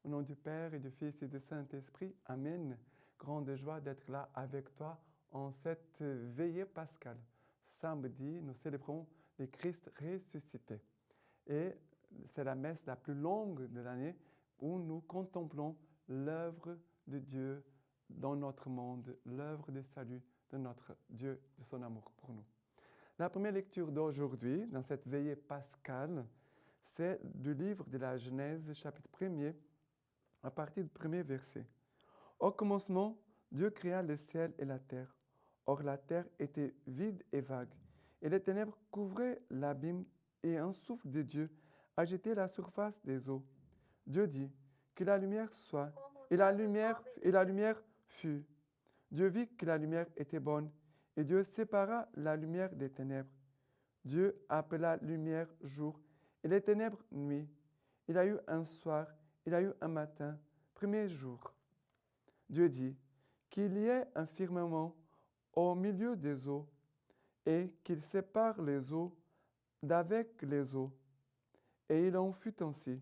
Au nom du Père et du Fils et du Saint-Esprit, Amen. Grande joie d'être là avec toi en cette veillée pascale. Samedi, nous célébrons le Christ ressuscité. Et c'est la messe la plus longue de l'année où nous contemplons l'œuvre de Dieu dans notre monde, l'œuvre de salut de notre Dieu, de son amour pour nous. La première lecture d'aujourd'hui, dans cette veillée pascale, c'est du livre de la Genèse, chapitre 1er, à partir du premier verset. Au commencement, Dieu créa le ciel et la terre. Or la terre était vide et vague, et les ténèbres couvraient l'abîme, et un souffle de Dieu agitait la surface des eaux. Dieu dit, que la lumière soit, et la lumière fut. Dieu vit que la lumière était bonne, et Dieu sépara la lumière des ténèbres. Dieu appela lumière jour, et les ténèbres nuit. Il y a eu un soir, il y a eu un matin, premier jour. Dieu dit, qu'il y ait un firmament au milieu des eaux, et qu'il sépare les eaux d'avec les eaux. Et il en fut ainsi.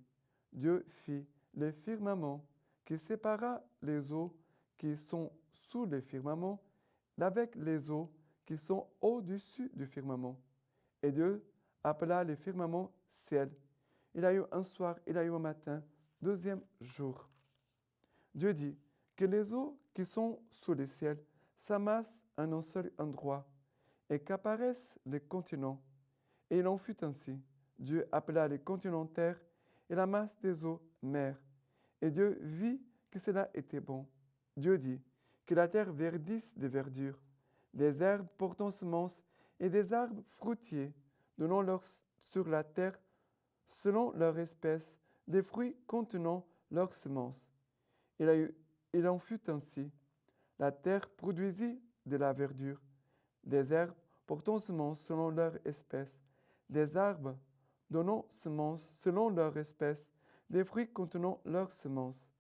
Dieu fit le firmament qui sépara les eaux qui sont sous le firmament d'avec les eaux qui sont au-dessus du firmament. Et Dieu appela le firmament ciel. Il y a eu un soir, il y a eu un matin, deuxième jour. Dieu dit que les eaux qui sont sous le ciel s'amassent en un seul endroit et qu'apparaissent les continents. Et il en fut ainsi. Dieu appela les continents terre et la masse des eaux mer. Et Dieu vit que cela était bon. Dieu dit que la terre verdisse de verdure, des herbes portant semences et des arbres fruitiers, donnant sur la terre, selon leur espèce, des fruits contenant leurs semences. Il en fut ainsi. La terre produisit de la verdure, des herbes portant semences selon leur espèce, des arbres donnant semences selon leur espèce, des fruits contenant leurs semences.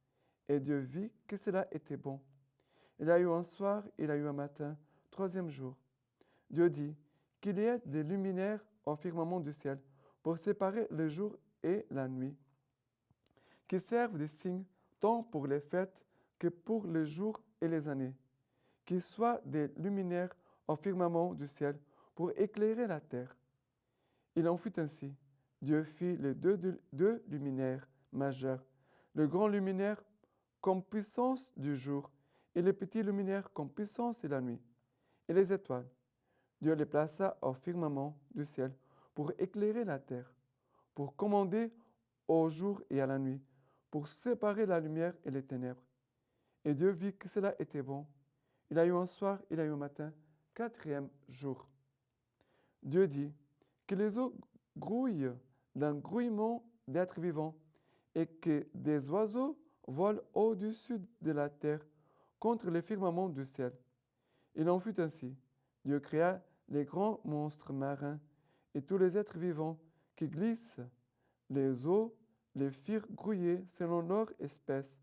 Et Dieu vit que cela était bon. Il y a eu un soir, il y a eu un matin, troisième jour. Dieu dit qu'il y ait des luminaires au firmament du ciel pour séparer le jour et la nuit, qui servent de signes tant pour les fêtes que pour les jours et les années, qu'ils soient des luminaires au firmament du ciel pour éclairer la terre. Il en fut ainsi. Dieu fit les deux luminaires majeurs, le grand luminaire comme puissance du jour et le petit luminaire comme puissance de la nuit, et les étoiles. Dieu les plaça au firmament du ciel pour éclairer la terre, pour commander au jour et à la nuit, pour séparer la lumière et les ténèbres. Et Dieu vit que cela était bon. Il y a eu un soir, il y a eu un matin, quatrième jour. Dieu dit que les eaux grouillent d'un grouillement d'êtres vivants et que des oiseaux volent au-dessus de la terre contre les firmaments du ciel. Il en fut ainsi. Dieu créa les grands monstres marins et tous les êtres vivants qui glissent. Les eaux les firent grouiller selon leur espèce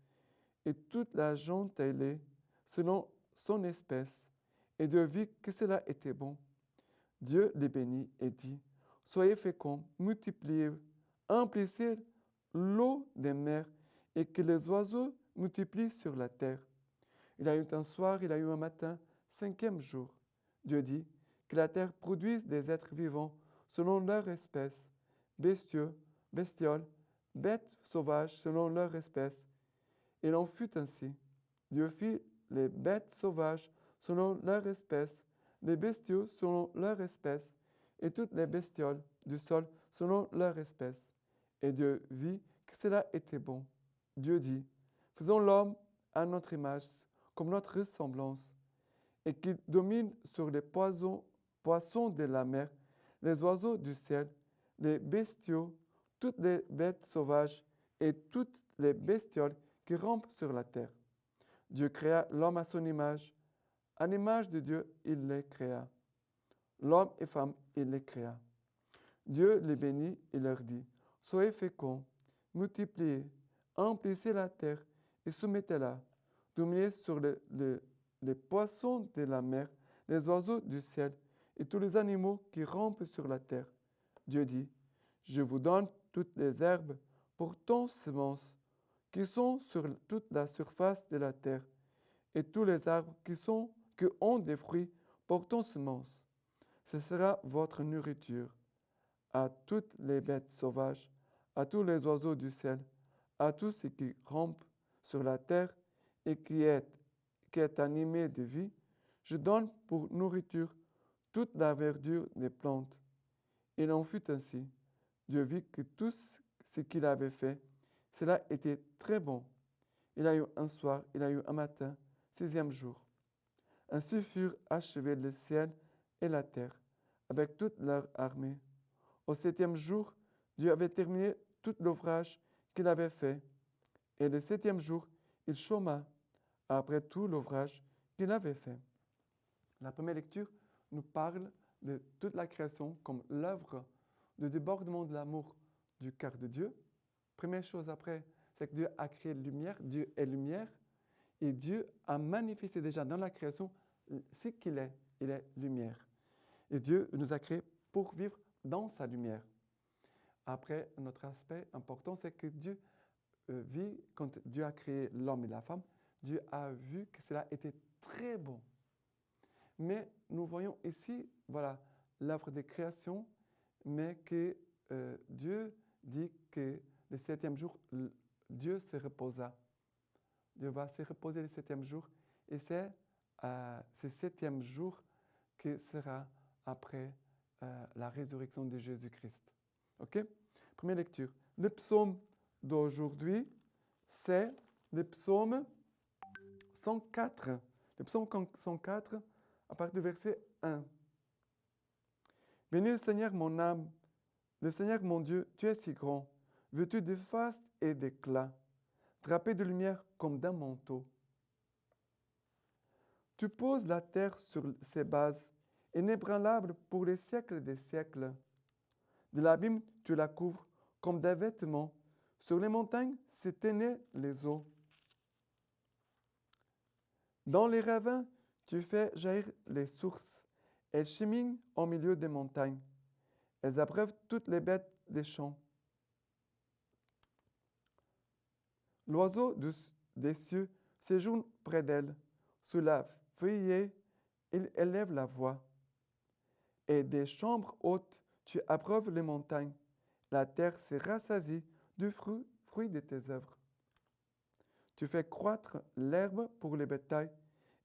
et toute la gente ailée selon son espèce. Et Dieu vit que cela était bon. Dieu les bénit et dit, soyez féconds, multipliez, emplissez l'eau des mers et que les oiseaux multiplient sur la terre. Il y a eu un soir, il y a eu un matin, cinquième jour. Dieu dit que la terre produise des êtres vivants selon leur espèce, bestiaux, bestioles, bêtes sauvages selon leur espèce. Il en fut ainsi. Dieu fit les bêtes sauvages selon leur espèce, les bestiaux selon leur espèce, et toutes les bestioles du sol selon leur espèce. Et Dieu vit que cela était bon. Dieu dit, faisons l'homme à notre image, comme notre ressemblance, et qu'il domine sur les poissons de la mer, les oiseaux du ciel, les bestiaux, toutes les bêtes sauvages et toutes les bestioles qui rampent sur la terre. Dieu créa l'homme à son image. À l'image de Dieu, il les créa. L'homme et femme, il les créa. Dieu les bénit et leur dit, soyez féconds, multipliez, emplissez la terre et soumettez-la. Dominez sur les poissons de la mer, les oiseaux du ciel et tous les animaux qui rampent sur la terre. Dieu dit, je vous donne toutes les herbes portant semence qui sont sur toute la surface de la terre, et tous les arbres qui ont des fruits portant semence. Ce sera votre nourriture. À toutes les bêtes sauvages, à tous les oiseaux du ciel, à tout ce qui rampe sur la terre et qui est animé de vie, je donne pour nourriture toute la verdure des plantes. Il en fut ainsi. Dieu vit que tout ce qu'il avait fait, cela était très bon. Il a eu un soir, il a eu un matin, 6e jour. Ainsi furent achevés le ciel et la terre, avec toute leur armée. Au 7e jour, Dieu avait terminé tout l'ouvrage qu'il avait fait. Et le 7e jour, il chôma après tout l'ouvrage qu'il avait fait. La première lecture nous parle de toute la création comme l'œuvre de débordement de l'amour du cœur de Dieu. Première chose après, c'est que Dieu a créé la lumière, Dieu est lumière, et Dieu a manifesté déjà dans la création ce qu'il est, il est lumière. Et Dieu nous a créés pour vivre dans sa lumière. Après, un autre aspect important, c'est que Dieu vit, quand Dieu a créé l'homme et la femme, Dieu a vu que cela était très bon. Mais nous voyons ici, voilà, l'œuvre de création, mais que Dieu dit que le 7e jour, Dieu se reposa. Dieu va se reposer le 7e jour, et c'est ce 7e jour qui sera après la résurrection de Jésus-Christ. OK? Première lecture. Le psaume d'aujourd'hui, c'est le psaume 104. Le psaume 104, à partir du verset 1. Bénis le Seigneur mon âme, le Seigneur mon Dieu, tu es si grand, vêtu de faste et d'éclat, drapé de lumière comme d'un manteau. Tu poses la terre sur ses bases, inébranlable pour les siècles des siècles. De l'abîme, tu la couvres comme des vêtements. Sur les montagnes s'éteignaient les eaux. Dans les ravins, tu fais jaillir les sources. Elles cheminent au milieu des montagnes. Elles abreuvent toutes les bêtes des champs. L'oiseau des cieux séjourne près d'elle. Sous la feuillée, il élève la voix. Et des chambres hautes, tu abreuves les montagnes. La terre se rassasie du fruit de tes œuvres. Tu fais croître l'herbe pour les bétails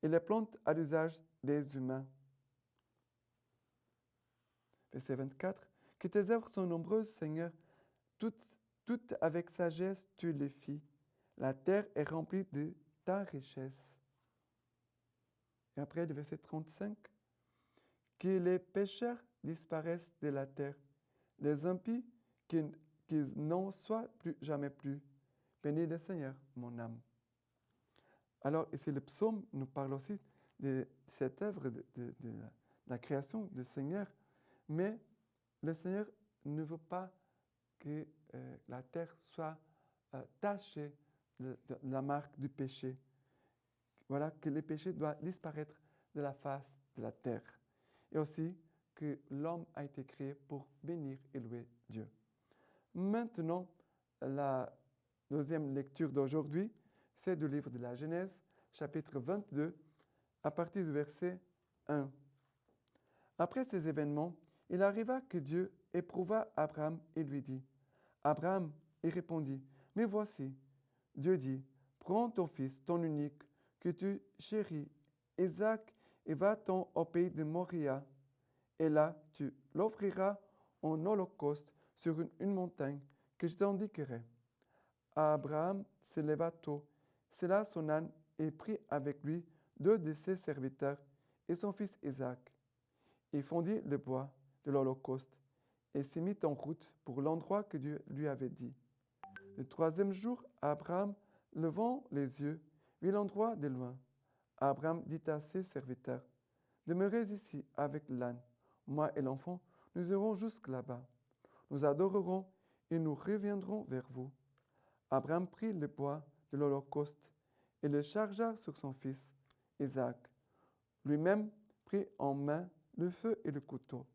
et les plantes à l'usage des humains. Verset 24. Que tes œuvres sont nombreuses, Seigneur, toutes avec sagesse tu les fis. La terre est remplie de ta richesse. Et après, le verset 35. Que les pécheurs disparaissent de la terre, les impies qu'ils n'en soient plus, jamais plus. Bénis le Seigneur, mon âme. Alors, ici, le psaume nous parle aussi de cette œuvre de la création du Seigneur, mais le Seigneur ne veut pas que la terre soit tachée de la marque du péché. Voilà, que le péché doit disparaître de la face de la terre. Et aussi que l'homme a été créé pour bénir et louer Dieu. Maintenant, la deuxième lecture d'aujourd'hui, c'est du livre de la Genèse, chapitre 22, à partir du verset 1. Après ces événements, il arriva que Dieu éprouva Abraham et lui dit, « Abraham, il répondit, « Mais voici, Dieu dit, « Prends ton fils, ton unique, que tu chéris, Isaac, et va-t'en au pays de Moria, et là tu l'offriras en holocauste sur une montagne que je t'indiquerai. » Abraham se leva tôt, sella son âne et prit avec lui 2 de ses serviteurs et son fils Isaac. Il fondit le bois de l'holocauste et se mit en route pour l'endroit que Dieu lui avait dit. Le 3e jour, Abraham, levant les yeux, vit l'endroit de loin. Abraham dit à ses serviteurs, « Demeurez ici avec l'âne. Moi et l'enfant, nous irons jusque là-bas. Nous adorerons et nous reviendrons vers vous. » Abraham prit le bois de l'holocauste et le chargea sur son fils, Isaac. Lui-même prit en main le feu et le couteau.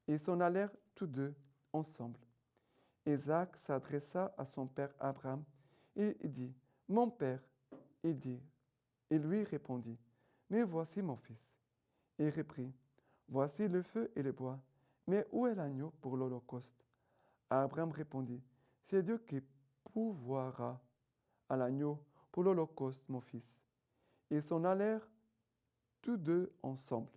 Ils s'en allèrent tous deux ensemble. Isaac s'adressa à son père Abraham Il dit, mon père, il dit, il lui répondit, mais voici mon fils. Il reprit, voici le feu et le bois, mais où est l'agneau pour l'holocauste? Abraham répondit, c'est Dieu qui pourvoira à l'agneau pour l'holocauste, mon fils. Ils s'en allèrent tous deux ensemble.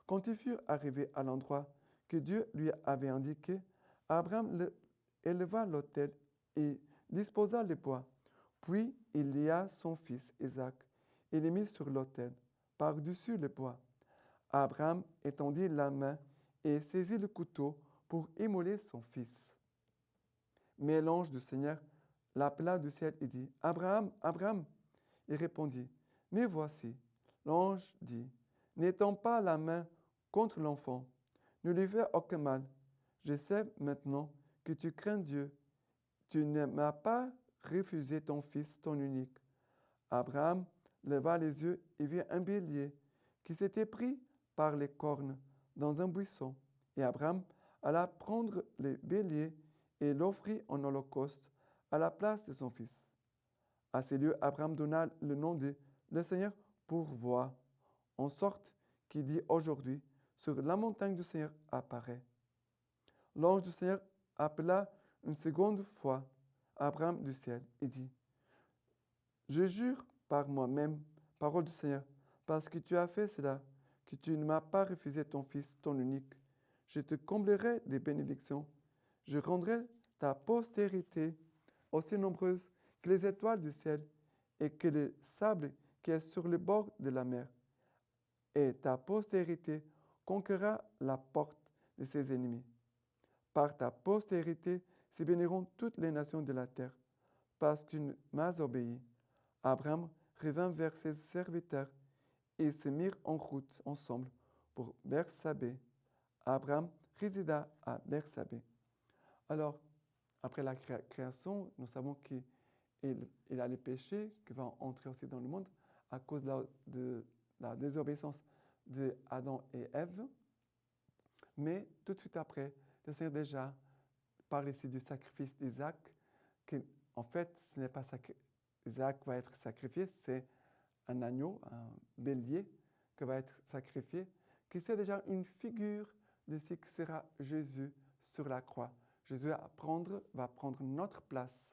Quand ils furent arrivés à l'endroit que Dieu lui avait indiqué, Abraham éleva l'autel et disposa les bois. Puis il lia son fils Isaac et le mit sur l'autel, par-dessus le bois. Abraham étendit la main et saisit le couteau pour immoler son fils. Mais l'ange du Seigneur l'appela du ciel et dit, Abraham, Abraham. Il répondit, mais voici. L'ange dit, n'étends pas la main contre l'enfant, ne lui fais aucun mal. Je sais maintenant que tu crains Dieu. Tu ne m'as pas refusé ton fils, ton unique. Abraham leva les yeux et vit un bélier qui s'était pris par les cornes dans un buisson. Et Abraham alla prendre le bélier et l'offrit en holocauste à la place de son fils. À ces lieux, Abraham donna le nom de le Seigneur pourvoit, en sorte qu'il dit aujourd'hui, sur la montagne du Seigneur apparaît. L'ange du Seigneur appela une seconde fois Abraham du ciel et dit, je jure par moi-même, parole du Seigneur, parce que tu as fait cela, que tu ne m'as pas refusé ton fils, ton unique. Je te comblerai des bénédictions. Je rendrai ta postérité aussi nombreuse que les étoiles du ciel et que le sable qui est sur le bord de la mer. Et ta postérité conquérera la porte de ses ennemis. Par ta postérité se béniront toutes les nations de la terre, parce que tu m'as obéi. Abraham revint vers ses serviteurs et ils se mirent en route ensemble pour Bersabée. Abraham résida à Bersabée. Alors, après la création, nous savons qu'il a les péchés qui vont entrer aussi dans le monde à cause de la désobéissance d'Adam et Ève. Mais tout de suite après, le Seigneur déjà parle ici du sacrifice d'Isaac, que en fait, ce n'est pas Isaac va être sacrifié, c'est un agneau, un bélier qui va être sacrifié, qui c'est déjà une figure de ce que sera Jésus sur la croix. Jésus va prendre notre place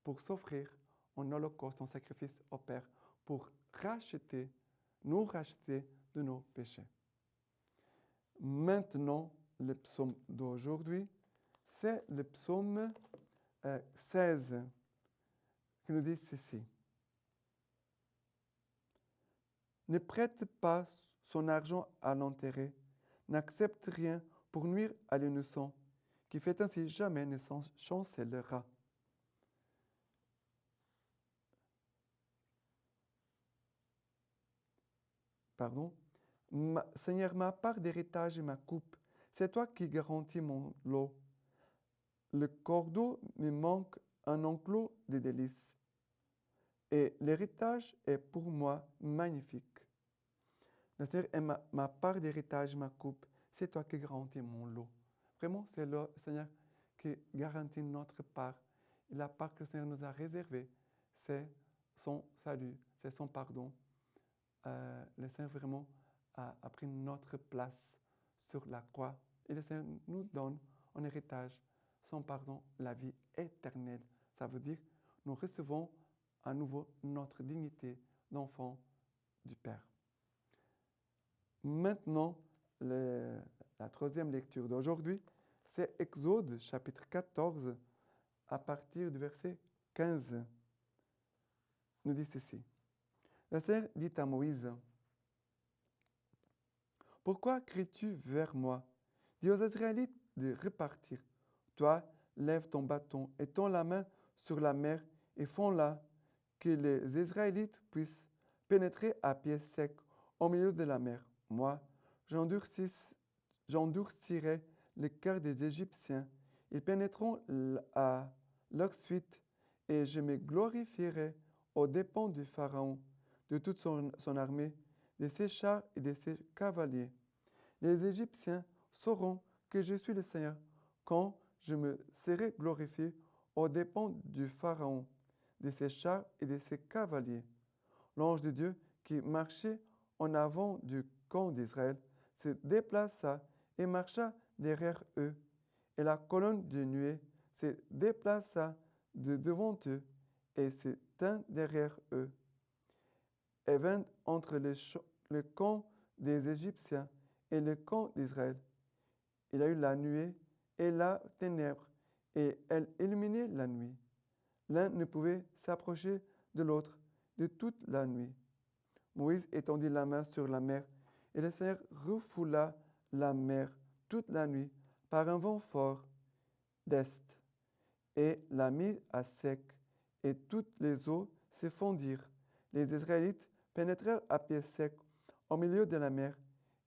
pour s'offrir en holocauste, en sacrifice au Père, pour nous racheter de nos péchés. Maintenant, le psaume d'aujourd'hui, c'est le psaume 16, qui nous dit ceci. Ne prête pas son argent à l'enterrer, n'accepte rien pour nuire à l'innocent, qui fait ainsi jamais ne chancellera. Pardon. Seigneur, ma part d'héritage et ma coupe, c'est toi qui garantis mon lot. Le cordeau me manque un enclos de délices, et l'héritage est pour moi magnifique. Le Seigneur est ma part d'héritage, ma coupe, c'est toi qui garantis mon lot. Vraiment, c'est le Seigneur qui garantit notre part. Et la part que le Seigneur nous a réservée, c'est son salut, c'est son pardon. Le Seigneur vraiment a pris notre place sur la croix. Et le Seigneur nous donne en héritage son pardon, la vie éternelle. Ça veut dire nous recevons à nouveau notre dignité d'enfant du Père. Maintenant, la troisième lecture d'aujourd'hui, c'est Exode chapitre 14 à partir du verset 15. Nous dit ceci. Le Seigneur dit à Moïse, « Pourquoi cries-tu vers moi? Dis aux Israélites de repartir. Toi, lève ton bâton et tends la main sur la mer et fends-la, que les Israélites puissent pénétrer à pied sec au milieu de la mer. Moi, j'endurcirai le cœur des Égyptiens. Ils pénétreront à leur suite et je me glorifierai aux dépens du Pharaon, de toute son armée, de ses chars et de ses cavaliers. Les Égyptiens sauront que je suis le Seigneur quand je me serai glorifié aux dépens du Pharaon. de ses chars et de ses cavaliers. L'ange de Dieu qui marchait en avant du camp d'Israël se déplaça et marcha derrière eux, et la colonne de nuée se déplaça de devant eux et se tint derrière eux, et vint entre le camp des Égyptiens et le camp d'Israël. Il y a eu la nuée et la ténèbre, et elle illuminait la nuit. L'un ne pouvait s'approcher de l'autre de toute la nuit. Moïse étendit la main sur la mer, et le Seigneur refoula la mer toute la nuit par un vent fort d'est, et la mit à sec, et toutes les eaux se fondirent. Les Israélites pénétrèrent à pied sec au milieu de la mer,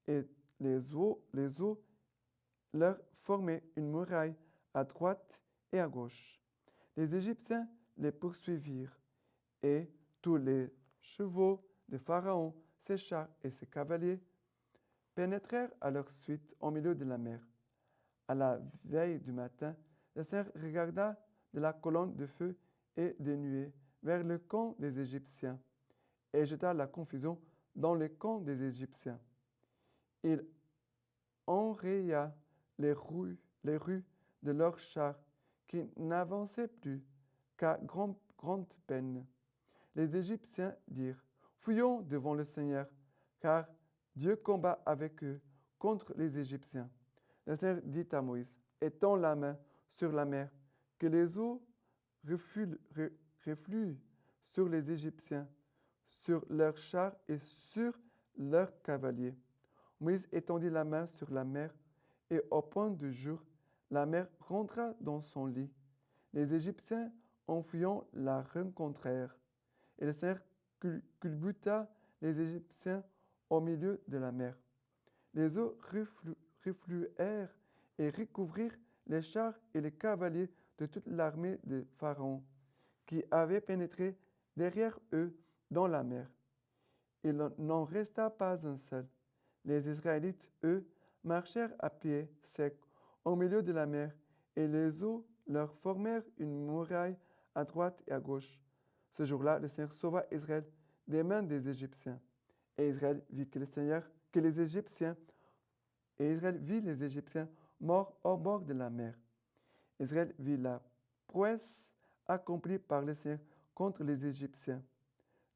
et les eaux leur formaient une muraille à droite et à gauche. Les Égyptiens les poursuivirent, et tous les chevaux de Pharaon, ses chars et ses cavaliers pénétrèrent à leur suite au milieu de la mer. À la veille du matin, le Seigneur regarda de la colonne de feu et de nuée vers le camp des Égyptiens et jeta la confusion dans le camp des Égyptiens. Il enraya les rues de leurs chars qui n'avançaient plus qu'à grande peine. Les Égyptiens dirent: Fuyons devant le Seigneur, car Dieu combat avec eux contre les Égyptiens. Le Seigneur dit à Moïse: Étends la main sur la mer, que les eaux refluent sur les Égyptiens, sur leurs chars et sur leurs cavaliers. Moïse étendit la main sur la mer, et au point du jour, la mer rentra dans son lit. Les Égyptiens, en fuyant, la rencontrèrent, et le Seigneur culbuta les Égyptiens au milieu de la mer. Les eaux refluèrent et recouvrirent les chars et les cavaliers de toute l'armée de Pharaon, qui avait pénétré derrière eux dans la mer. Il n'en resta pas un seul. Les Israélites, eux, marchèrent à pied sec au milieu de la mer, et les eaux leur formèrent une muraille à droite et à gauche. Ce jour-là, le Seigneur sauva Israël des mains des Égyptiens. Et Israël vit les Égyptiens morts au bord de la mer. Israël vit la prouesse accomplie par le Seigneur contre les Égyptiens.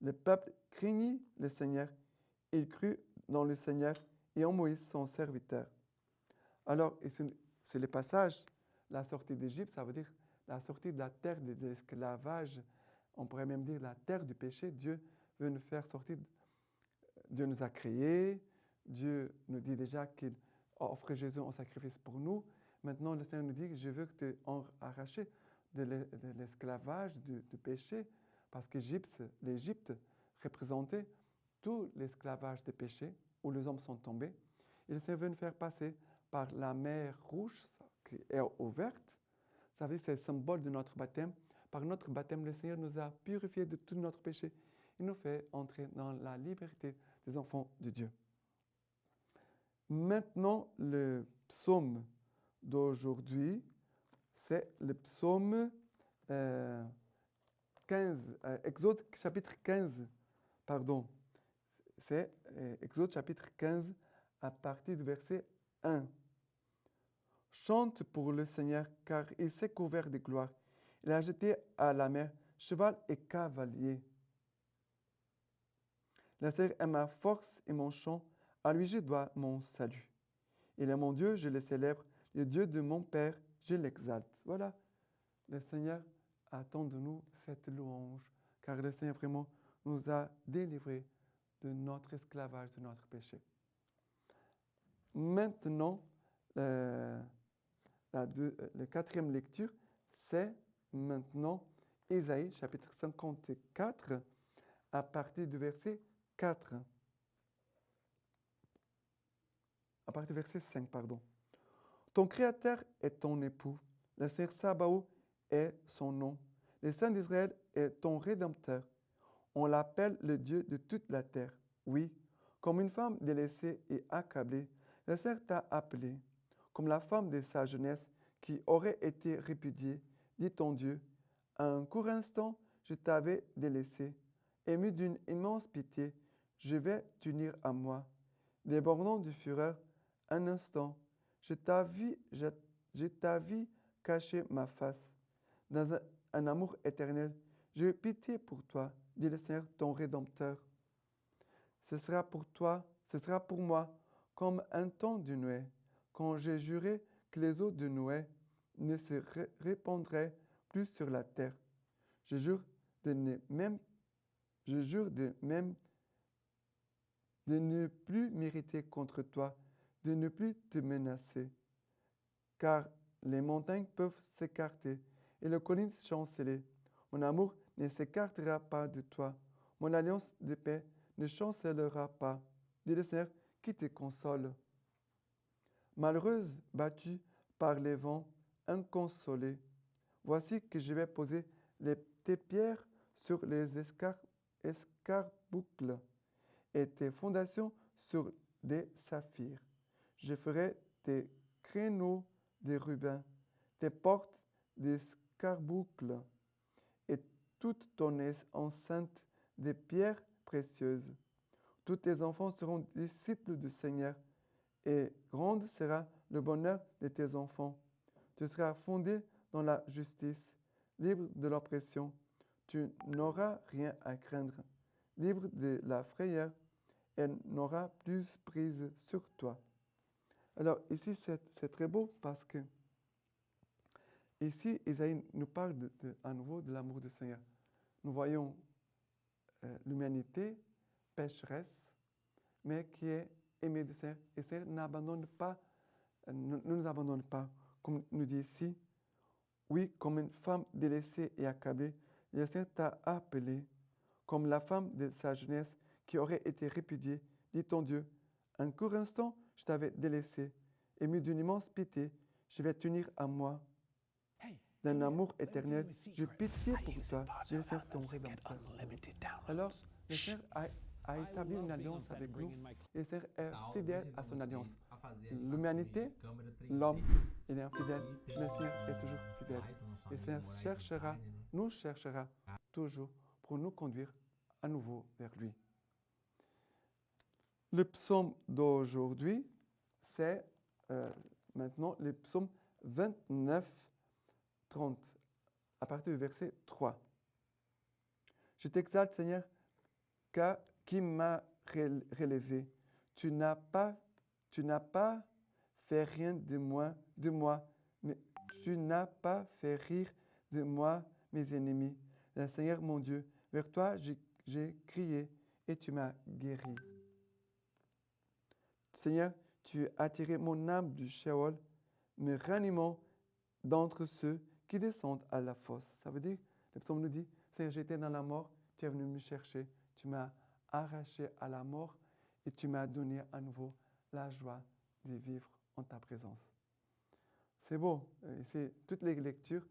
Le peuple craignit le Seigneur. Il crut dans le Seigneur et en Moïse son serviteur. Alors, c'est le passage, la sortie d'Égypte, ça veut dire la sortie de la terre de l'esclavage. On pourrait même dire la terre du péché. Dieu veut nous faire sortir. Dieu nous a créés. Dieu nous dit déjà qu'il offre Jésus en sacrifice pour nous. Maintenant, le Seigneur nous dit: je veux te arracher de l'esclavage, du péché, parce l'Égypte représentait tout l'esclavage des péchés où les hommes sont tombés. Et le Seigneur veut nous faire passer par la mer Rouge qui est ouverte. Ça veut dire que c'est le symbole de notre baptême. Par notre baptême, le Seigneur nous a purifiés de tout notre péché. Il nous fait entrer dans la liberté des enfants de Dieu. Maintenant, le psaume d'aujourd'hui, c'est le psaume 15, Exode chapitre 15, pardon. C'est Exode chapitre 15 à partir du verset 1. Chante pour le Seigneur, car il s'est couvert de gloire. Il a jeté à la mer cheval et cavalier. Le Seigneur est ma force et mon chant, à lui je dois mon salut. Il est mon Dieu, je le célèbre, le Dieu de mon Père, je l'exalte. Voilà, le Seigneur attend de nous cette louange, car le Seigneur vraiment nous a délivrés de notre esclavage, de notre péché. Maintenant, la quatrième lecture, c'est maintenant Ésaïe chapitre 54 à partir du verset 4. À partir du verset 5, pardon. Ton Créateur est ton époux, le Seigneur Sabaoth est son nom, le Saint d'Israël est ton Rédempteur. On l'appelle le Dieu de toute la terre. Oui, comme une femme délaissée et accablée, le Seigneur t'a appelé. Comme la femme de sa jeunesse qui aurait été répudiée, dit ton Dieu, un court instant, je t'avais délaissé. Ému d'une immense pitié, je vais t'unir à moi. Débordant de fureur, un instant, je t'avais caché ma face. Dans un amour éternel, j'ai eu pitié pour toi, dit le Seigneur, ton Rédempteur. Ce sera pour toi, ce sera pour moi comme un temps de Noé, quand j'ai juré que les eaux de Noé ne se répandraient plus sur la terre. Je jure je jure de ne plus m'irriter contre toi, de ne plus te menacer, car les montagnes peuvent s'écarter et les collines chanceler. Mon amour ne s'écartera pas de toi. Mon alliance de paix ne chancelera pas. Dit le Seigneur qui te console. Malheureuse, battue par les vents, inconsolée, voici que je vais poser tes pierres sur les escarboucles et tes fondations sur des saphirs. Je ferai tes créneaux des rubans, tes portes des carboucles et toute ton enceinte des pierres précieuses. Tous tes enfants seront disciples du Seigneur et grande sera le bonheur de tes enfants. Tu seras fondé dans la justice, libre de l'oppression. Tu n'auras rien à craindre, libre de la frayeur, elle n'aura plus prise sur toi. Alors ici, c'est très beau parce que ici, Isaïe nous parle à nouveau de l'amour du Seigneur. Nous voyons l'humanité pécheresse, mais qui est aimée du Seigneur. Et le Seigneur n'abandonne pas, ne nous abandonne pas, comme nous dit ici. Oui, comme une femme délaissée et accablée, le Seigneur t'a appelé, comme la femme de sa jeunesse qui aurait été répudiée, dit ton Dieu. Un court instant, je t'avais délaissé, ému d'une immense pitié, je vais t'unir à moi. D'un amour éternel, j'ai pitié pour toi, je vais faire ton Rédempteur. Alors, le Seigneur a établi une alliance avec nous et le Seigneur est fidèle à son alliance. L'humanité, l'homme, il est infidèle, mais le Seigneur est toujours fidèle. Et le Seigneur nous cherchera toujours pour nous conduire à nouveau vers lui. Le psaume d'aujourd'hui, c'est maintenant le psaume 29, 30, à partir du verset 3. Je t'exalte, Seigneur, qui m'a relevé. Tu n'as pas fait rien de moi, mais tu n'as pas fait rire de moi mes ennemis. Le Seigneur mon Dieu, vers toi j'ai crié et tu m'as guéri. Seigneur, tu as tiré mon âme du Sheol, me ranimant d'entre ceux qui descendent à la fosse. Ça veut dire, le psaume nous dit, Seigneur, j'étais dans la mort, tu es venu me chercher, tu m'as arraché à la mort et tu m'as donné à nouveau la joie de vivre en ta présence. C'est beau, c'est toutes les lectures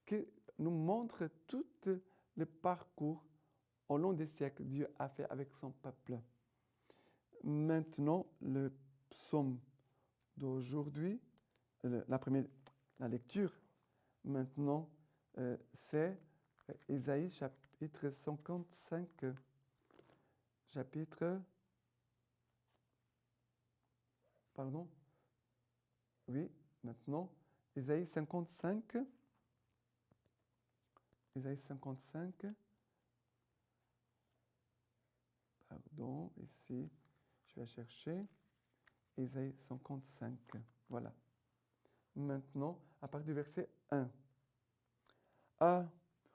qui nous montrent tout le parcours au long des siècles que Dieu a fait avec son peuple. Maintenant, le psaume d'aujourd'hui, la lecture, maintenant, c'est Ésaïe chapitre 55. Maintenant, Ésaïe 55. Ésaïe 55. Ici, je vais chercher Ésaïe 55. Voilà. Maintenant, à partir du verset 1. Ah,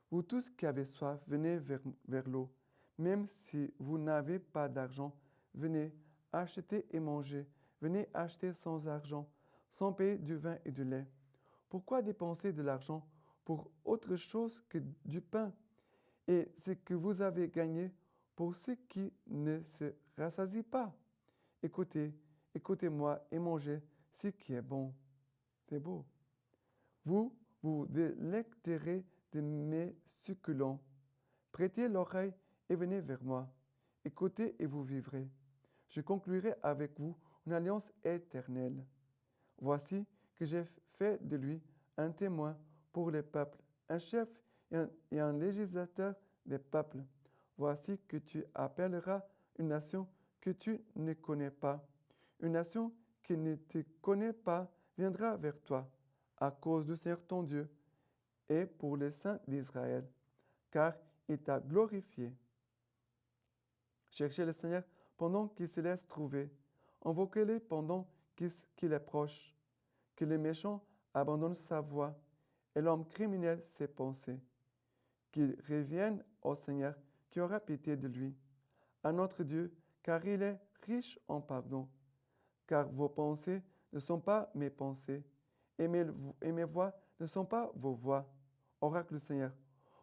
vous tous qui avez soif, venez vers l'eau. Même si vous n'avez pas d'argent, venez acheter et manger. Venez acheter sans argent, sans payer du vin et du lait. Pourquoi dépenser de l'argent pour autre chose que du pain? Et ce que vous avez gagné pour ceux qui ne se rassasient pas. Écoutez-moi et mangez ce qui est bon. C'est beau. Vous vous délecterez de mes succulents. Prêtez l'oreille et venez vers moi. Écoutez et vous vivrez. Je conclurai avec vous une alliance éternelle. Voici que j'ai fait de lui un témoin pour les peuples, un chef et un législateur des peuples. Voici que tu appelleras une nation que tu ne connais pas. Une nation qui ne te connaît pas viendra vers toi, à cause du Seigneur ton Dieu, et pour les saints d'Israël, car il t'a glorifié. Cherchez le Seigneur pendant qu'il se laisse trouver. Invoquez-le pendant qu'il est proche. Que le méchant abandonne sa voie et l'homme criminel ses pensées. Qu'il revienne au Seigneur qui aura pitié de lui, à notre Dieu, car il est riche en pardon. Car vos pensées ne sont pas mes pensées, et mes voix ne sont pas vos voix, oracle du Seigneur.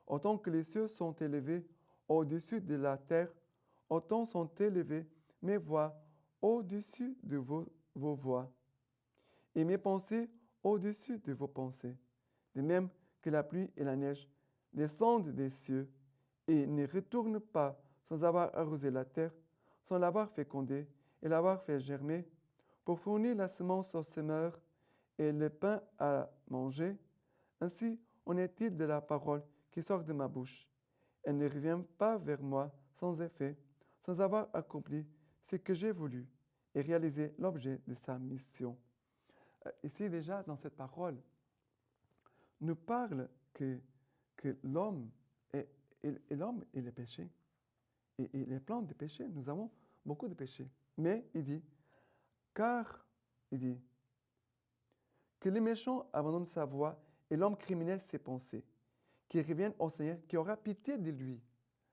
Autant que les cieux sont élevés au-dessus de la terre, autant sont élevées mes voix au-dessus de vos voix, et mes pensées au-dessus de vos pensées. De même que la pluie et la neige descendent des cieux et ne retournent pas sans avoir arrosé la terre, sans l'avoir fécondée et l'avoir fait germer, pour fournir la semence aux semeurs et le pain à manger, ainsi en est-il de la parole qui sort de ma bouche. Elle ne revient pas vers moi sans effet, sans avoir accompli ce que j'ai voulu et réalisé l'objet de sa mission. Ici déjà, dans cette parole, nous parle que l'homme et l'homme et le péché. Et il est plein de péchés. Nous avons beaucoup de péchés. Mais il dit, il dit, que le méchant abandonne sa voie et l'homme criminel ses pensées, qu'il revienne au Seigneur qui aura pitié de lui.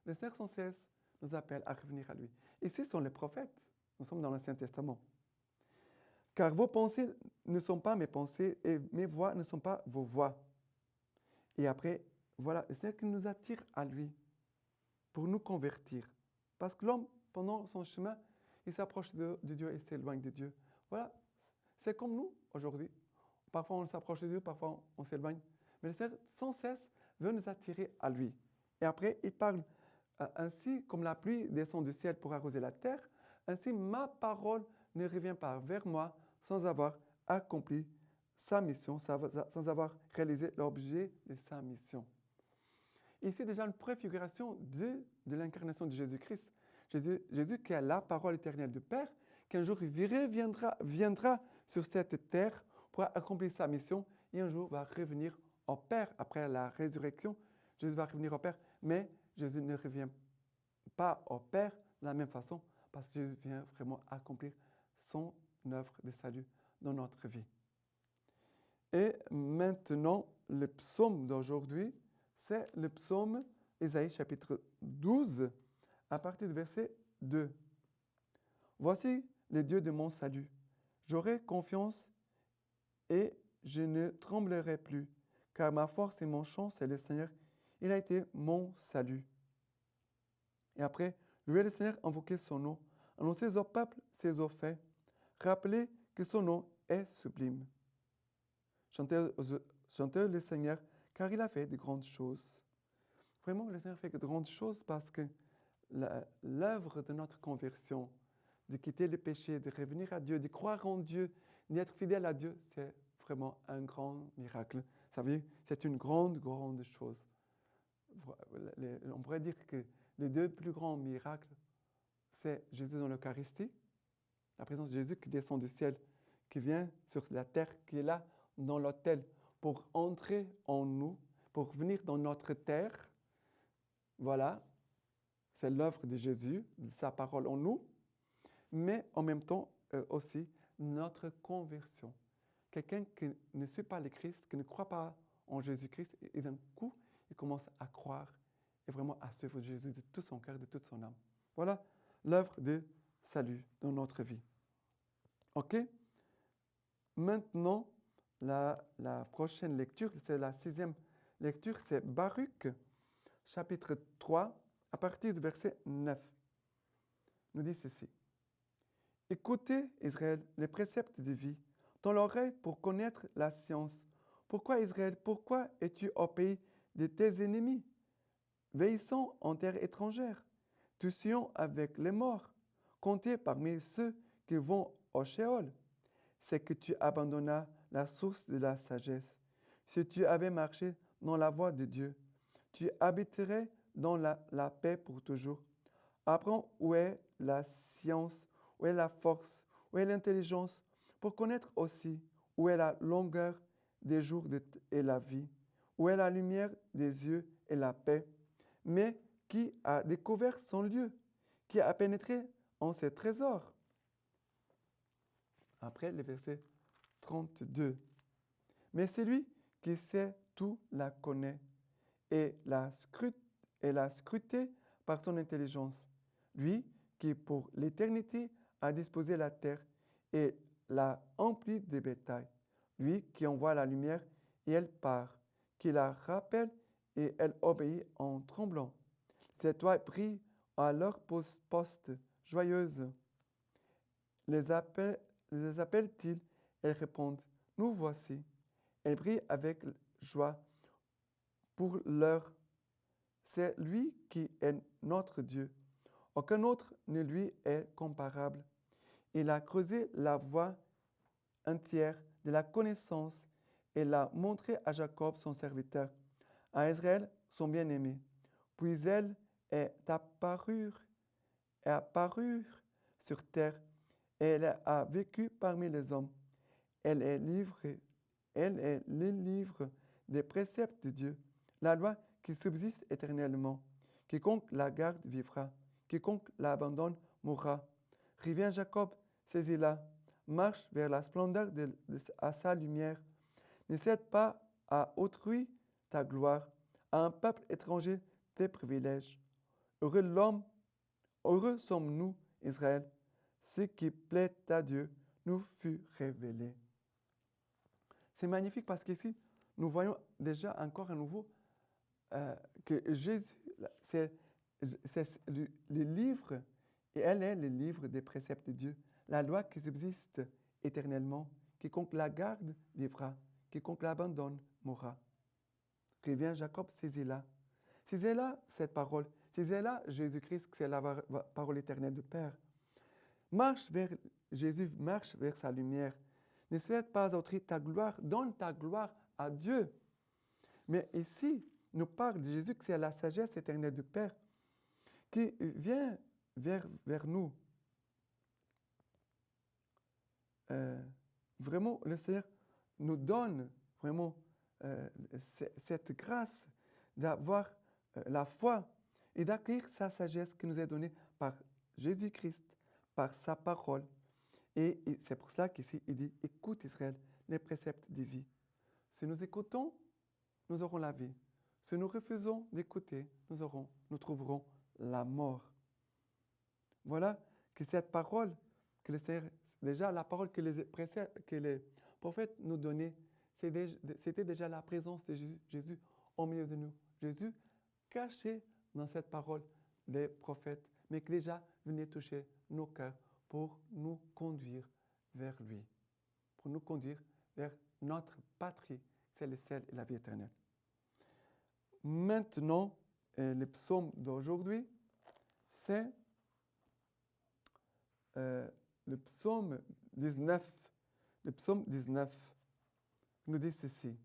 Le Seigneur sans cesse nous appelle à revenir à lui. Ici sont les prophètes. Nous sommes dans l'Ancien Testament. Car vos pensées ne sont pas mes pensées et mes voix ne sont pas vos voix. Et après, voilà, le Seigneur qui nous attire à lui pour nous convertir. Parce que l'homme, pendant son chemin, il s'approche de Dieu et s'éloigne de Dieu. Voilà, c'est comme nous aujourd'hui. Parfois on s'approche de Dieu, parfois on s'éloigne. Mais le Seigneur, sans cesse, veut nous attirer à lui. Et après, il parle ainsi comme la pluie descend du ciel pour arroser la terre, ainsi ma parole ne revient pas vers moi sans avoir accompli sa mission, sans avoir réalisé l'objet de sa mission. Ici, déjà une préfiguration de l'incarnation de Jésus-Christ. Jésus qui est la parole éternelle du Père, qu'un jour il viendra sur cette terre pour accomplir sa mission et un jour va revenir au Père après la résurrection. Jésus va revenir au Père, mais Jésus ne revient pas au Père de la même façon parce que Jésus vient vraiment accomplir son œuvre de salut dans notre vie. Et maintenant, le psaume d'aujourd'hui, c'est le psaume Ésaïe chapitre 12, à partir du verset 2. Voici les dieux de mon salut. J'aurai confiance et je ne tremblerai plus, car ma force et mon chant, c'est le Seigneur. Il a été mon salut. Et après, louez le Seigneur, invoquez son nom, annoncez au peuple ses hauts faits, rappelez que son nom est sublime. Chantez le Seigneur, car il a fait de grandes choses. Vraiment, le Seigneur fait de grandes choses parce que l'œuvre de notre conversion, de quitter le péché, de revenir à Dieu, de croire en Dieu, d'être fidèle à Dieu, c'est vraiment un grand miracle. Ça veut dire, c'est une grande, grande chose. On pourrait dire que les deux plus grands miracles, c'est Jésus dans l'Eucharistie, la présence de Jésus qui descend du ciel, qui vient sur la terre, qui est là dans l'autel pour entrer en nous, pour venir dans notre terre. Voilà, c'est l'œuvre de Jésus, de sa parole en nous, mais en même temps aussi notre conversion. Quelqu'un qui ne suit pas le Christ, qui ne croit pas en Jésus-Christ, et d'un coup, il commence à croire et vraiment à suivre Jésus de tout son cœur, de toute son âme. Voilà l'œuvre de salut dans notre vie. OK? Maintenant, la prochaine lecture, c'est la 6e lecture, c'est Baruch, chapitre 3, à partir du verset 9. Nous dit ceci. Écoutez, Israël, les préceptes de vie, tends l'oreille pour connaître la science. Pourquoi, Israël, pourquoi es-tu au pays de tes ennemis, veillissant en terre étrangère, touchant avec les morts, compté parmi ceux qui vont au Sheol? C'est que tu abandonnas la source de la sagesse. Si tu avais marché dans la voie de Dieu, Tu habiterais dans la paix pour toujours. Apprends où est la science, où est la force, où est l'intelligence, pour connaître aussi où est la longueur des jours et la vie, où est la lumière des yeux et la paix. Mais qui a découvert son lieu, qui a pénétré en ses trésors? Après le verset 32. Mais celui qui sait tout la connaît et la scruté par son intelligence. Lui qui pour l'éternité a disposé la terre et l'a emplie de bétail. Lui qui envoie la lumière et elle part, qui la rappelle et elle obéit en tremblant. Ces toits brillent à leur poste joyeuse. Les appelle-t-il? Elles répondent, nous voici. Elles brillent avec joie pour leur. C'est lui qui est notre Dieu. Aucun autre ne lui est comparable. Il a creusé la voie entière de la connaissance et l'a montré à Jacob son serviteur, à Israël son bien-aimé. Puis elle est apparue sur terre et elle a vécu parmi les hommes. Elle est le livre des préceptes de Dieu, la loi qui subsiste éternellement. Quiconque la garde vivra, quiconque l'abandonne mourra. Reviens Jacob, saisis-la, marche vers la splendeur à sa lumière. Ne cède pas à autrui ta gloire, à un peuple étranger tes privilèges. Heureux sommes-nous, Israël, ce qui plaît à Dieu nous fut révélé. C'est magnifique parce qu'ici, nous voyons déjà encore à nouveau que Jésus, c'est le livre, et elle est le livre des préceptes de Dieu, la loi qui subsiste éternellement. Quiconque la garde vivra, quiconque l'abandonne mourra. Reviens Jacob, saisis-la. Saisis-la cette parole. Saisis-la Jésus-Christ, c'est la parole éternelle du Père. Marche vers Jésus, marche vers sa lumière. Ne souhaite pas autrui ta gloire, donne ta gloire à Dieu. Mais ici, nous parle de Jésus, que c'est la sagesse éternelle du Père qui vient vers nous. Vraiment, le Seigneur nous donne vraiment cette grâce d'avoir la foi et d'accueillir sa sagesse qui nous est donnée par Jésus-Christ, par sa parole. Et c'est pour cela qu'ici, il dit, écoute Israël, les préceptes de vie. Si nous écoutons, nous aurons la vie. Si nous refusons d'écouter, nous trouverons la mort. Voilà que cette parole, que le Seigneur, déjà la parole que les prophètes nous donnaient, c'était déjà la présence de Jésus au milieu de nous. Jésus caché dans cette parole des prophètes, mais qui déjà venait toucher nos cœurs pour nous conduire vers lui, pour nous conduire vers notre patrie célestielle et la vie éternelle. Maintenant, le psaume d'aujourd'hui, c'est le psaume 19. Le psaume 19 nous dit ceci.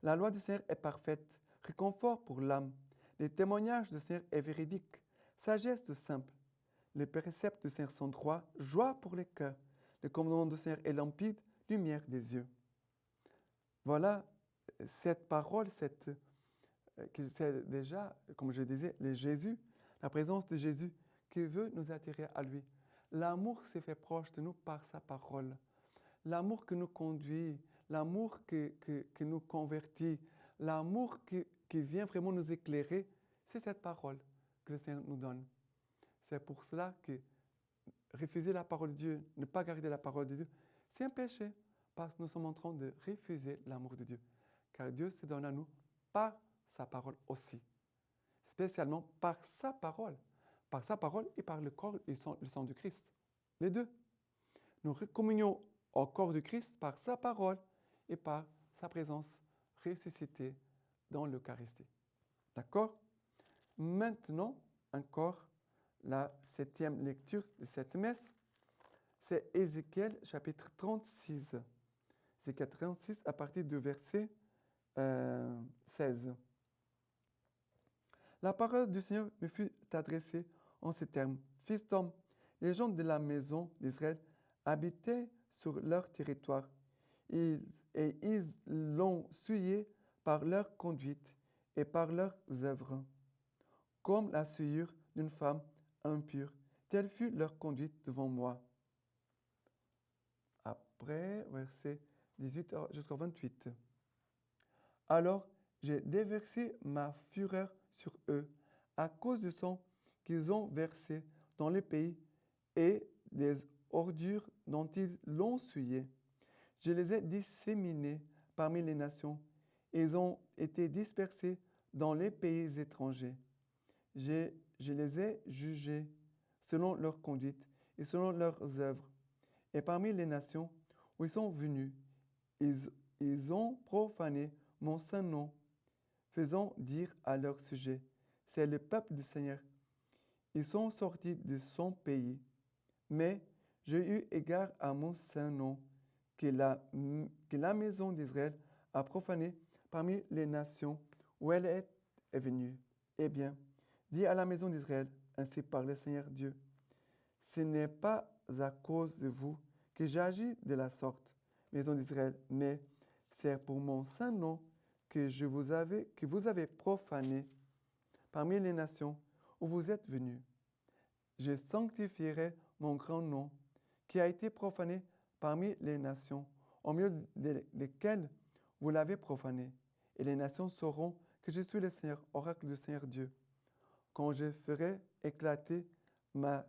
La loi du Seigneur est parfaite, réconfort pour l'âme. Les témoignages du Seigneur est véridique, sagesse du simple. Les préceptes du Seigneur sont droits, joie pour les cœurs. Le commandement du Seigneur est limpide, lumière des yeux. Voilà cette parole, c'est déjà, comme je disais, la présence de Jésus qui veut nous attirer à lui. L'amour s'est fait proche de nous par sa parole. L'amour qui nous conduit, l'amour qui nous convertit, l'amour qui vient vraiment nous éclairer, c'est cette parole que le Seigneur nous donne. C'est pour cela que refuser la parole de Dieu, ne pas garder la parole de Dieu, c'est un péché, parce que nous sommes en train de refuser l'amour de Dieu. Car Dieu se donne à nous par sa parole aussi, spécialement par sa parole et par le corps et le sang du Christ. Les deux. Nous recommunions au corps du Christ par sa parole et par sa présence ressuscitée dans l'Eucharistie. D'accord? Maintenant, encore, la 7e lecture de cette messe, c'est Ézéchiel chapitre 36. Ézéchiel 36 à partir du verset 16. La parole du Seigneur me fut adressée en ces termes. Fils d'homme, les gens de la maison d'Israël habitaient sur leur territoire et ils l'ont souillé par leur conduite et par leurs œuvres. Comme la souillure d'une femme impure, telle fut leur conduite devant moi. Après, verset 18 jusqu'au 28. Alors j'ai déversé ma fureur sur eux à cause du sang qu'ils ont versé dans le pays et des ordures dont ils l'ont souillé. Je les ai disséminés parmi les nations. Ils ont été dispersés dans les pays étrangers. Je les ai jugés selon leur conduite et selon leurs œuvres. Et parmi les nations où ils sont venus, ils ont profané mon saint nom, faisant dire à leur sujet, c'est le peuple du Seigneur. Ils sont sortis de son pays. Mais j'ai eu égard à mon saint nom, que la maison d'Israël a profané parmi les nations où elle est venue. Eh bien, dis à la maison d'Israël, ainsi parle le Seigneur Dieu, ce n'est pas à cause de vous que j'agis de la sorte, maison d'Israël, mais c'est pour mon saint nom que vous avez profané parmi les nations où vous êtes venus. Je sanctifierai mon grand nom, qui a été profané parmi les nations, au milieu desquelles vous l'avez profané. Et les nations sauront que je suis le Seigneur, oracle du Seigneur Dieu, quand je ferai éclater ma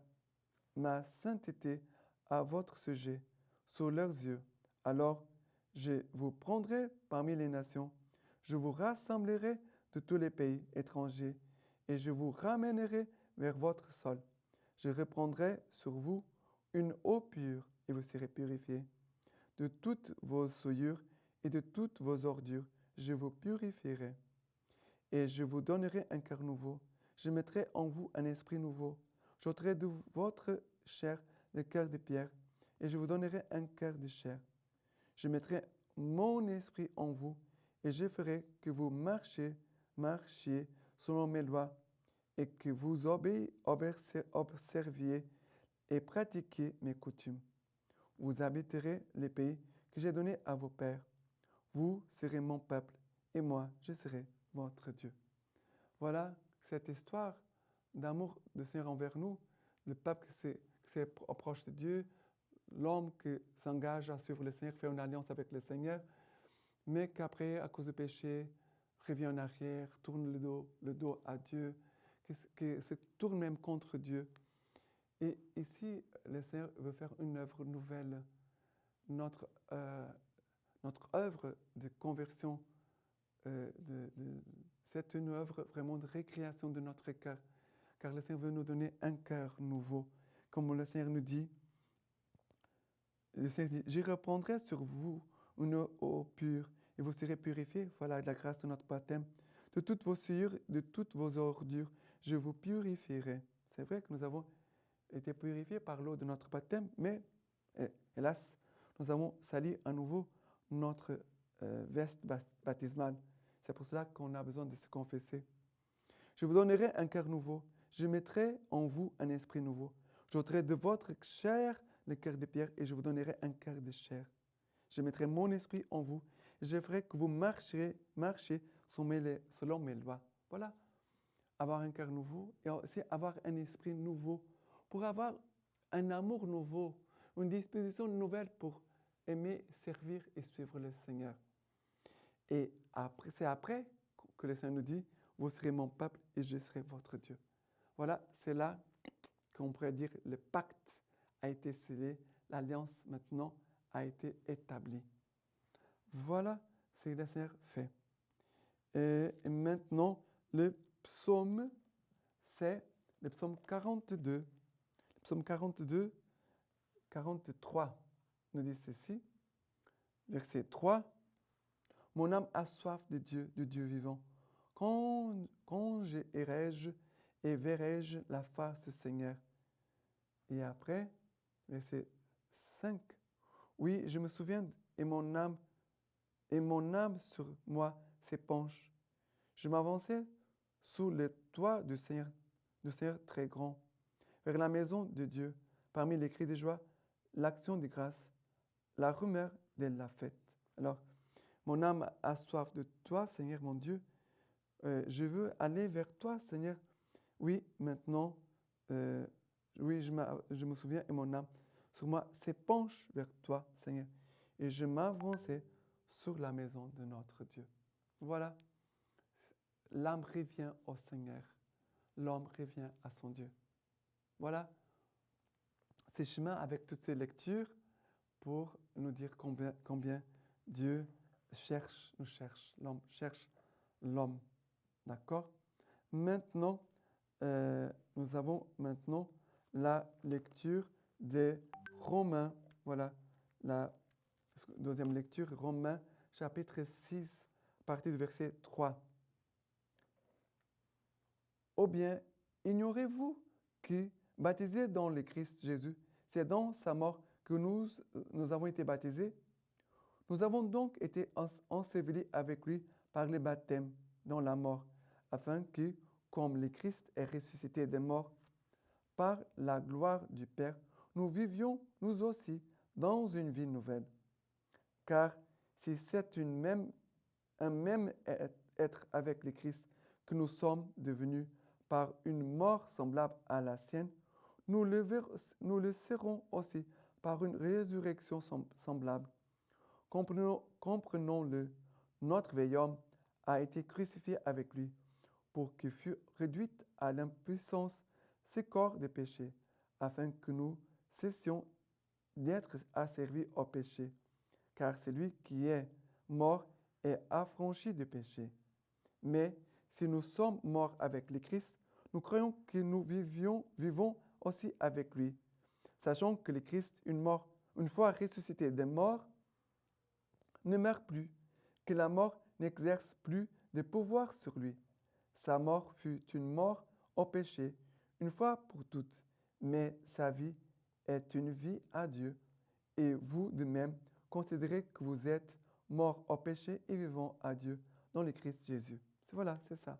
sainteté à votre sujet, sous leurs yeux. Alors je vous prendrai parmi les nations, je vous rassemblerai de tous les pays étrangers, et je vous ramènerai vers votre sol. Je reprendrai sur vous une eau pure, et vous serez purifiés. De toutes vos souillures et de toutes vos ordures, je vous purifierai. Et je vous donnerai un cœur nouveau. Je mettrai en vous un esprit nouveau. J'ôterai de votre chair le cœur de pierre, et je vous donnerai un cœur de chair. Je mettrai mon esprit en vous, et je ferai que vous marchiez selon mes lois, et que vous observiez et pratiquiez mes coutumes. Vous habiterez les pays que j'ai donnés à vos pères. Vous serez mon peuple, et moi, je serai votre Dieu. Voilà cette histoire d'amour du Seigneur envers nous, le peuple qui s'approche de Dieu, l'homme qui s'engage à suivre le Seigneur, fait une alliance avec le Seigneur, mais qu'après, à cause du péché, revient en arrière, tourne le dos à Dieu, qui se tourne même contre Dieu. Et ici, le Seigneur veut faire une œuvre nouvelle. Notre œuvre de conversion, c'est une œuvre vraiment de récréation de notre cœur, car le Seigneur veut nous donner un cœur nouveau. Comme le Seigneur nous dit, le Seigneur dit, je reprendrai sur vous une eau pure, et vous serez purifiés. Voilà la grâce de notre baptême. De toutes vos souillures, de toutes vos ordures, je vous purifierai. C'est vrai que nous avons été purifiés par l'eau de notre baptême, mais hélas, nous avons sali à nouveau notre veste baptismale. C'est pour cela qu'on a besoin de se confesser. Je vous donnerai un cœur nouveau. Je mettrai en vous un esprit nouveau. J'ôterai de votre chair le cœur de pierre et je vous donnerai un cœur de chair. Je mettrai mon esprit en vous et je ferai que vous marchiez selon mes lois. Voilà, avoir un cœur nouveau et aussi avoir un esprit nouveau pour avoir un amour nouveau, une disposition nouvelle pour aimer, servir et suivre le Seigneur. Et c'est après que le Seigneur nous dit, vous serez mon peuple et je serai votre Dieu. Voilà, c'est là qu'on pourrait dire le pacte a été scellé, l'alliance maintenant a été établie. Voilà ce que le Seigneur fait. Et maintenant, le psaume, c'est le psaume 42. Le psaume 42, 43 nous dit ceci, verset 3. Mon âme a soif de Dieu vivant. Quand irai-je et verrai-je la face du Seigneur? Et après, verset 5. Oui, je me souviens et mon âme et mon âme sur moi s'épanche. Je m'avançais sous le toit du Seigneur très grand, vers la maison de Dieu, parmi les cris de joie, l'action de grâce, la rumeur de la fête. Alors, mon âme a soif de toi, Seigneur mon Dieu. Je veux aller vers toi, Seigneur. Oui, maintenant, oui, je me souviens et mon âme sur moi s'épanche vers toi, Seigneur. Et je m'avançais sur la maison de notre Dieu. Voilà, l'âme revient au Seigneur. L'homme revient à son Dieu. Voilà ces chemins avec toutes ces lectures pour nous dire combien Dieu nous cherche l'homme. D'accord? Maintenant, nous avons maintenant la lecture des Romains. Voilà, la deuxième lecture, Romains chapitre 6, à partir du verset 3. Ou bien, ignorez-vous que, baptisés dans le Christ Jésus, c'est dans sa mort que nous avons été baptisés? Nous avons donc été ensevelis avec lui par le baptême dans la mort, afin que, comme le Christ est ressuscité des morts par la gloire du Père, nous vivions nous aussi dans une vie nouvelle. Car si c'est un même être avec le Christ que nous sommes devenus par une mort semblable à la sienne, nous le serons aussi par une résurrection semblable. Comprenons-le, notre vieil homme a été crucifié avec lui pour que fût réduite à l'impuissance ses corps de péché, afin que nous cessions d'être asservis au péché, car celui qui est mort est affranchi du péché. Mais si nous sommes morts avec le Christ, nous croyons que nous vivons aussi avec lui, sachant que le Christ, une fois ressuscité des morts, ne meurt plus, que la mort n'exerce plus de pouvoir sur lui. Sa mort fut une mort au péché, une fois pour toutes, mais sa vie est une vie à Dieu. Et vous de même, considérez que vous êtes morts au péché et vivants à Dieu dans le Christ Jésus. Voilà, c'est ça.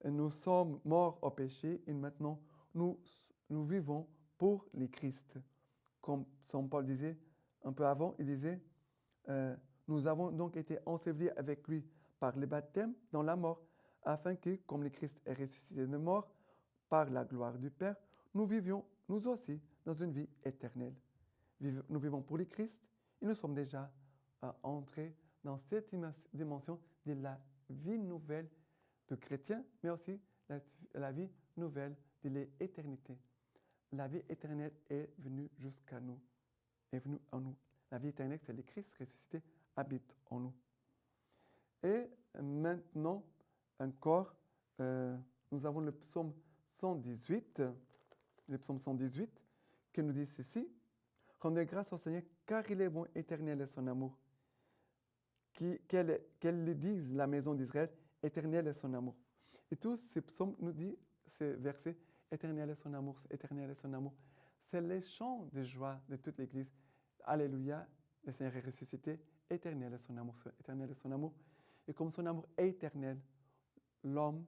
Nous sommes morts au péché et maintenant nous vivons pour le Christ. Comme Saint Paul disait un peu avant, il disait, nous avons donc été ensevelis avec lui par le baptême dans la mort, afin que, comme le Christ est ressuscité de mort, par la gloire du Père, nous vivions, nous aussi, dans une vie éternelle. Nous vivons pour le Christ et nous sommes déjà entrés dans cette dimension de la vie nouvelle de chrétien, mais aussi la vie nouvelle de l'éternité. La vie éternelle est venue jusqu'à nous, est venue en nous. La vie éternelle, c'est le Christ ressuscité, habite en nous. Et maintenant, encore, nous avons le psaume 118, qui nous dit ceci: rendez grâce au Seigneur, car il est bon, éternel est son amour. Qu'elle le dise, la maison d'Israël, éternel est son amour. Et tous ces psaumes nous disent, ces versets, éternel est son amour, éternel est son amour. C'est les chants de joie de toute l'Église. Alléluia, le Seigneur est ressuscité, éternel est son amour, éternel est son amour. Et comme son amour est éternel, l'homme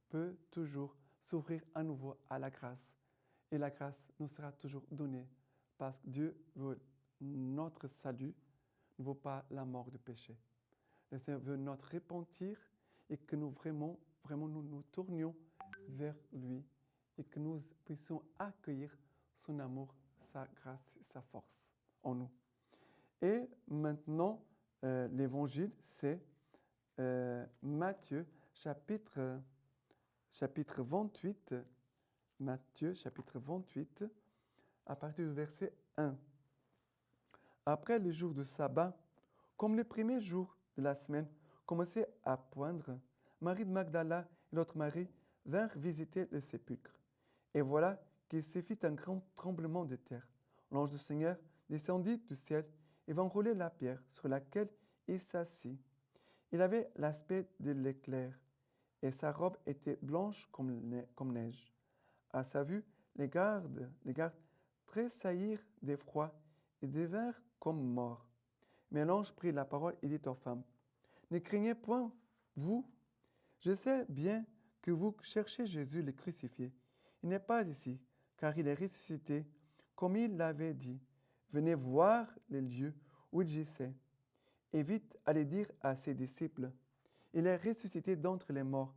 peut toujours s'ouvrir à nouveau à la grâce. Et la grâce nous sera toujours donnée parce que Dieu veut notre salut, ne veut pas la mort du péché. Le Seigneur veut notre repentir et que nous vraiment nous tournions vers lui et que nous puissions accueillir son amour, sa grâce, sa force en nous. Et maintenant, l'évangile, c'est Matthieu chapitre 28, Matthieu chapitre 28, à partir du verset 1. Après le jour du sabbat, comme le premier jour de la semaine commençait à poindre, Marie de Magdala et l'autre Marie vinrent visiter le sépulcre. Et voilà qu'il se fit un grand tremblement de terre. L'ange du Seigneur descendit du ciel et vint rouler la pierre sur laquelle il s'assit. Il avait l'aspect de l'éclair, et sa robe était blanche comme neige. À sa vue, les gardes tressaillirent d'effroi et devinrent comme morts. Mais l'ange prit la parole et dit aux femmes, ne craignez point, vous. Je sais bien que vous cherchez Jésus le crucifié. Il n'est pas ici, car il est ressuscité, comme il l'avait dit. Venez voir les lieux où il gisait. Et vite allez dire à ses disciples, il est ressuscité d'entre les morts.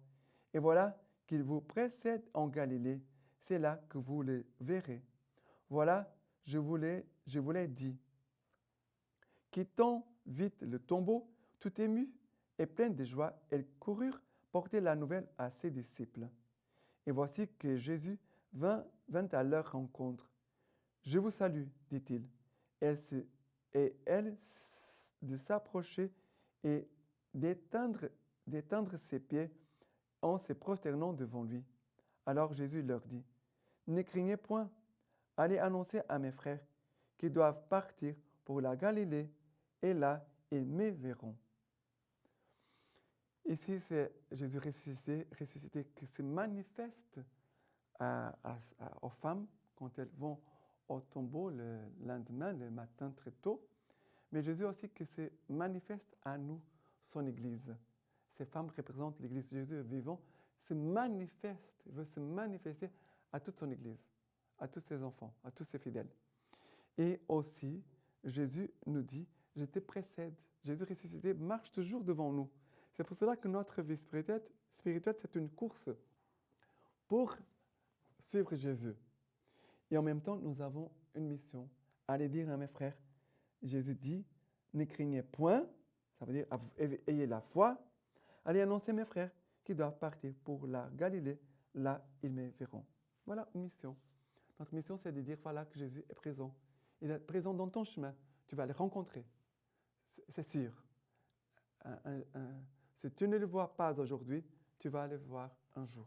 Et voilà qu'il vous précède en Galilée. C'est là que vous le verrez. Voilà, je vous l'ai dit. Quittant vite le tombeau, tout ému et plein de joie, elles coururent porter la nouvelle à ses disciples. Et voici que Jésus vint à leur rencontre. Je vous salue, dit-il. Et elle de s'approcher et d'étendre ses pieds en se prosternant devant lui. Alors Jésus leur dit, ne craignez point, allez annoncer à mes frères qu'ils doivent partir pour la Galilée, et là, ils me verront. Ici, c'est Jésus ressuscité qui se manifeste aux femmes quand elles vont au tombeau le lendemain, le matin très tôt. Mais Jésus aussi qui se manifeste à nous, son Église. Ces femmes représentent l'Église. Jésus vivant il veut se manifester à toute son Église, à tous ses enfants, à tous ses fidèles. Et aussi, Jésus nous dit, je te précède. Jésus ressuscité marche toujours devant nous. C'est pour cela que notre vie spirituelle, c'est une course pour suivre Jésus. Et en même temps, nous avons une mission. Allez dire à mes frères, Jésus dit, ne craignez point, ça veut dire ayez la foi. Allez annoncer mes frères qui doivent partir pour la Galilée, là ils me verront. Voilà une mission. Notre mission, c'est de dire, voilà que Jésus est présent. Il est présent dans ton chemin. Tu vas le rencontrer. C'est sûr. Si tu ne le vois pas aujourd'hui, tu vas le voir un jour.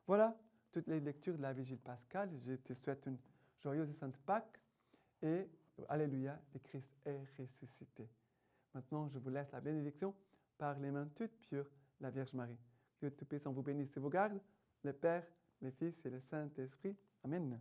Voilà toutes les lectures de la Vigile pascale. Je te souhaite une joyeuse et sainte Pâques. Et alléluia, le Christ est ressuscité. Maintenant, je vous laisse la bénédiction par les mains toutes pures, la Vierge Marie. Dieu Tout-Puissant vous bénisse et vous garde, le Père, le Fils et le Saint-Esprit. Amen.